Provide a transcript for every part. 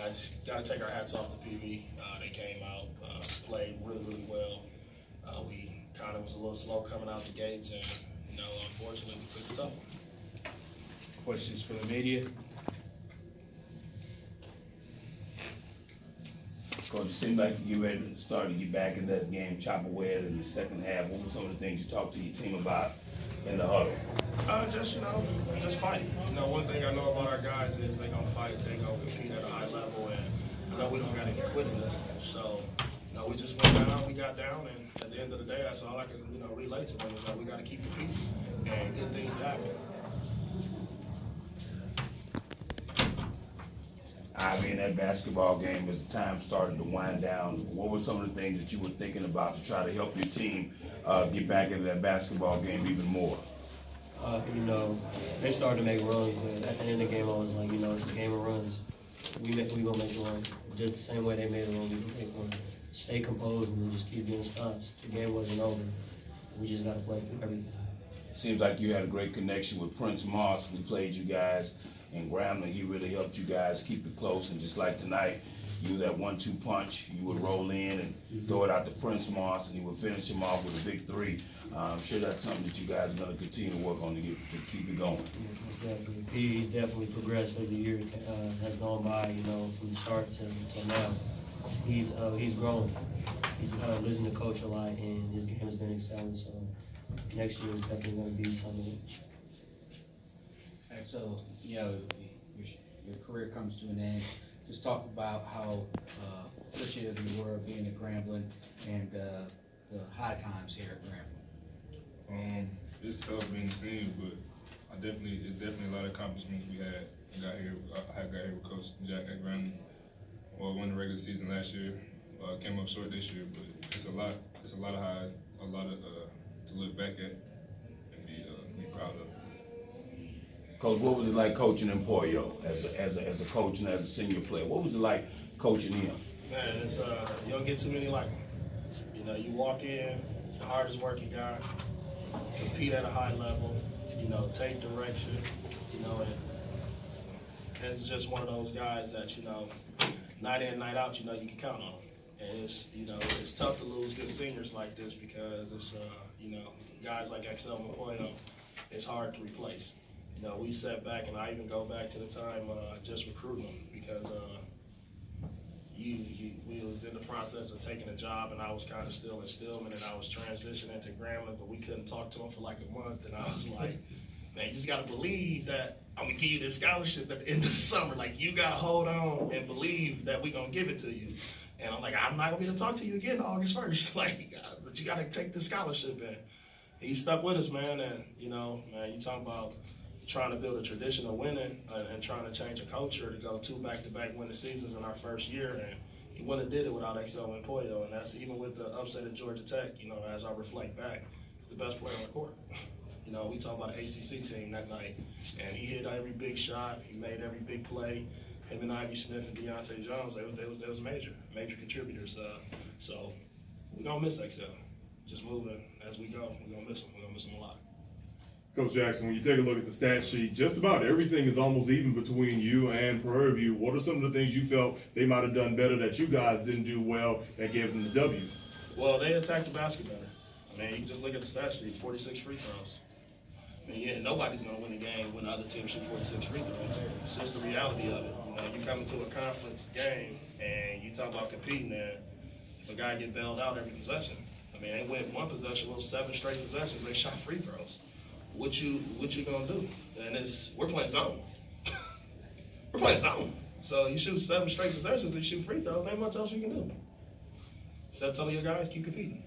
guys, got to take our hats off to PV. They came out, played really, really well. We kind of was a little slow coming out the gates, and unfortunately, we took a tough one. Questions for the media? Coach, it seemed like you ready to start to get back in that game, chop away at it in the second half. What were some of the things you talked to your team about in the huddle? Just fight. One thing I know about our guys is they gonna fight, they gonna compete at a high level, and I know we don't got any quit in this. So, we just went down, we got down, and at the end of the day, that's all I can, relay to them is that we got to keep competing, and good things happen. Ivy, in that basketball game, as the time started to wind down, what were some of the things that you were thinking about to try to help your team get back into that basketball game even more? They started to make runs, but at the end of the game, I was like, it's a game of runs. We gonna make a run. Just the same way they made a run, we can make one. Stay composed and then just keep getting stops. The game wasn't over. We just gotta play through everything. Seems like you had a great connection with Prince Moss. We played you guys in Grambling. He really helped you guys keep it close. And just like tonight, you that 1-2 punch, you would roll in and throw it out to Prince Moss, and he would finish him off with a big three. I'm sure that's something that you guys are going to continue to work on to keep it going. Yeah, he's definitely progressed as the year has gone by. From the start to now, he's grown. He's listened to coach a lot, and his game has been excelling. So next year is definitely going to be something. So, your career comes to an end. Just talk about how appreciative you were being at Grambling and the high times here at Grambling. It's tough being seen, but it's definitely a lot of accomplishments we had. I got here with Coach Jack at Grambling. Won the regular season last year. Came up short this year, but it's a lot. It's a lot of highs, a lot of to look back at and be proud of. Coach, what was it like coaching Emporio as a coach and as a senior player? What was it like coaching him? Man, it's you don't get too many like him. You walk in, the hardest working guy, compete at a high level, take direction, and it's just one of those guys that night in, night out, you can count on. And it's tough to lose good seniors like this because it's guys like Excel Mapoyo, it's hard to replace. We sat back, and I even go back to the time just recruiting them because we was in the process of taking a job, and I was kind of still in Stillman, and I was transitioning to Grambling, but we couldn't talk to him for like a month, and I was like, man, you just got to believe that I'm going to give you this scholarship at the end of the summer. Like, you got to hold on and believe that we're going to give it to you. And I'm like, I'm not going to be able to talk to you again August 1st. Like, but you got to take the scholarship in. He stuck with us, man, and, man, you talk about trying to build a tradition of winning and trying to change a culture to go 2 back-to-back winning seasons in our first year, and he wouldn't have did it without Excel and Poyo, and that's even with the upset at Georgia Tech. As I reflect back, he's the best player on the court. We talk about an ACC team that night, and he hit every big shot, he made every big play. Him and Ivy Smith and Deontay Jones, they was major contributors. So we're gonna miss Excel. Just moving as we go, we're gonna miss him. We're gonna miss him a lot. Coach Jackson, when you take a look at the stat sheet, just about everything is almost even between you and Prairie View. What are some of the things you felt they might have done better that you guys didn't do well that gave them the W? Well, they attacked the basket better. You can just look at the stat sheet, 46 free throws. Nobody's going to win the game when the other team shoot 46 free throws. It's just the reality of it. You come into a conference game and you talk about competing there. If a guy get bailed out every possession, they went one possession, 7 straight possessions, they shot free throws. What you gonna do? And we're playing zone. We're playing zone. So you shoot 7 straight possessions and you shoot free throws, ain't much else you can do. Except telling your guys keep competing.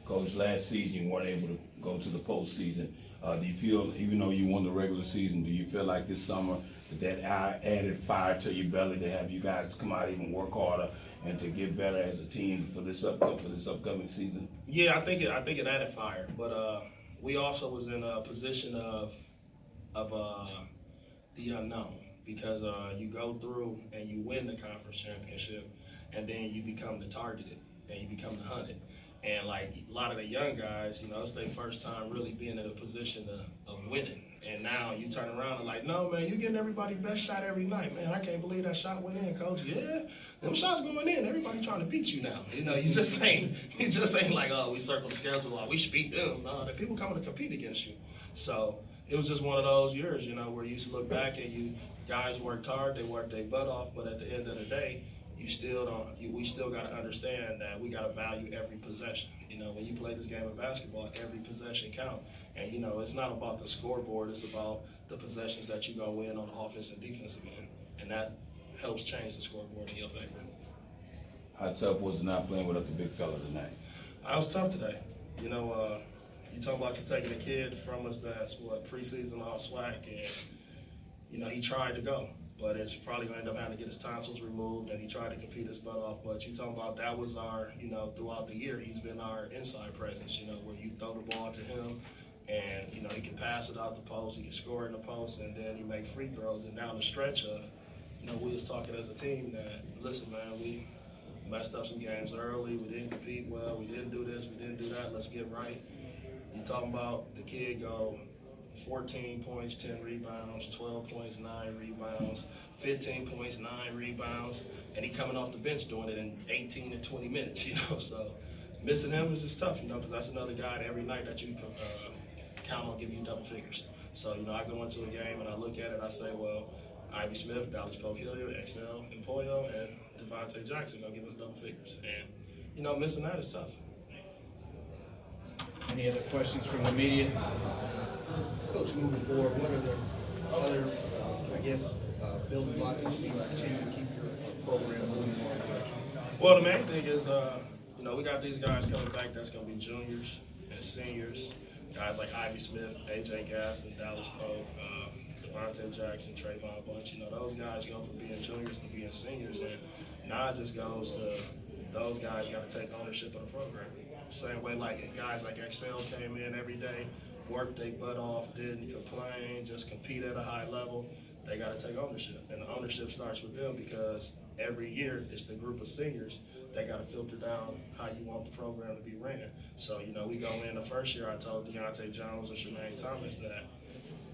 Coach, last season you weren't able to go to the postseason. Do you feel, even though you won the regular season, do you feel like this summer that added fire to your belly to have you guys come out even work harder and to get better as a team for this upcoming season? Yeah, I think it added fire, but we also was in a position of the unknown because you go through and you win the conference championship, and then you become the targeted and you become the hunted. And like a lot of the young guys, it's their first time really being in a position of winning. And now you turn around and like, no, man, you getting everybody best shot every night. Man, I can't believe that shot went in, coach. Yeah, them shots going in. Everybody trying to beat you now. You know, you just ain't like, oh, we circle the schedule, we should beat them. No, the people coming to compete against you. So it was just one of those years, you know, where you used to look back and guys worked hard, they worked their butt off, but at the end of the day, we still got to understand that we got to value every possession. You know, when you play this game of basketball, every possession count. And, you know, it's not about the scoreboard. It's about the possessions that you go win on the offense and defensive end. And that helps change the scoreboard in your favor. How tough was it not playing without the big fella tonight? It was tough today. You know, you talk about you taking a kid from us that's, preseason all swag. And, you know, he tried to go. But it's probably going to end up having to get his tonsils removed, and he tried to compete his butt off. But you talking about that was our, you know, throughout the year, he's been our inside presence, you know, where you throw the ball to him, and, you know, he can pass it out the post, he can score in the post, and then he make free throws. And down the stretch of, you know, we was talking as a team that, listen, man, we messed up some games early, we didn't compete well, we didn't do this, we didn't do that, let's get right. You talking about the kid go 14 points, 10 rebounds, 12 points, 9 rebounds, 15 points, 9 rebounds, and he coming off the bench doing it in 18 to 20 minutes, you know. So missing him is just tough, you know, because that's another guy that every night that you can count on giving you double figures. So, you know, I go into a game and I look at it, I say, well, Ivy Smith, Dallas Pope Hilliard, Excel, Empoyo, and Devontae Jackson gonna give us double figures. And, you know, missing that is tough. Any other questions from the media? Coach, moving forward, what are the other, building blocks that you need to continue to keep your program moving in the right direction? Well, the main thing is, you know, we got these guys coming back that's going to be juniors and seniors. Guys like Ivy Smith, AJ Gaston, Dallas Pope, Devontae Jackson, Trayvon Bunch. You know, those guys go from being juniors to being seniors. And now it just goes to those guys got to take ownership of the program. Same way like guys like Excel came in every day, worked their butt off, didn't complain, just compete at a high level. They got to take ownership, and the ownership starts with them because every year it's the group of seniors that got to filter down how you want the program to be ran. So, you know, we go in the first year, I told Deontay Jones and Shemaine Thomas that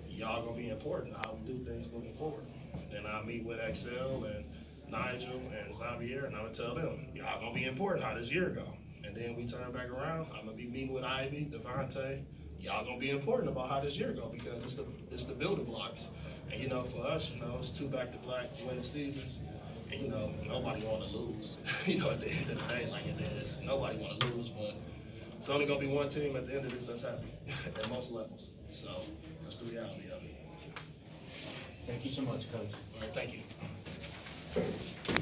y'all gonna be important how we do things moving forward. Then I meet with Excel and Nigel and Xavier, and I'm gonna tell them, y'all gonna be important how this year go. And then we turn back around, I'm gonna be meeting with Ivy, Devontae, y'all gonna be important about how this year go because it's the building blocks. And you know, for us, you know, it's 2 back-to-back winning seasons. And you know, nobody wanna lose. You know, at the end of the day, like it is, nobody wanna lose, but it's only gonna be one team at the end of this that's happy at most levels. So that's the reality of it. Thank you so much, Coach. All right, thank you.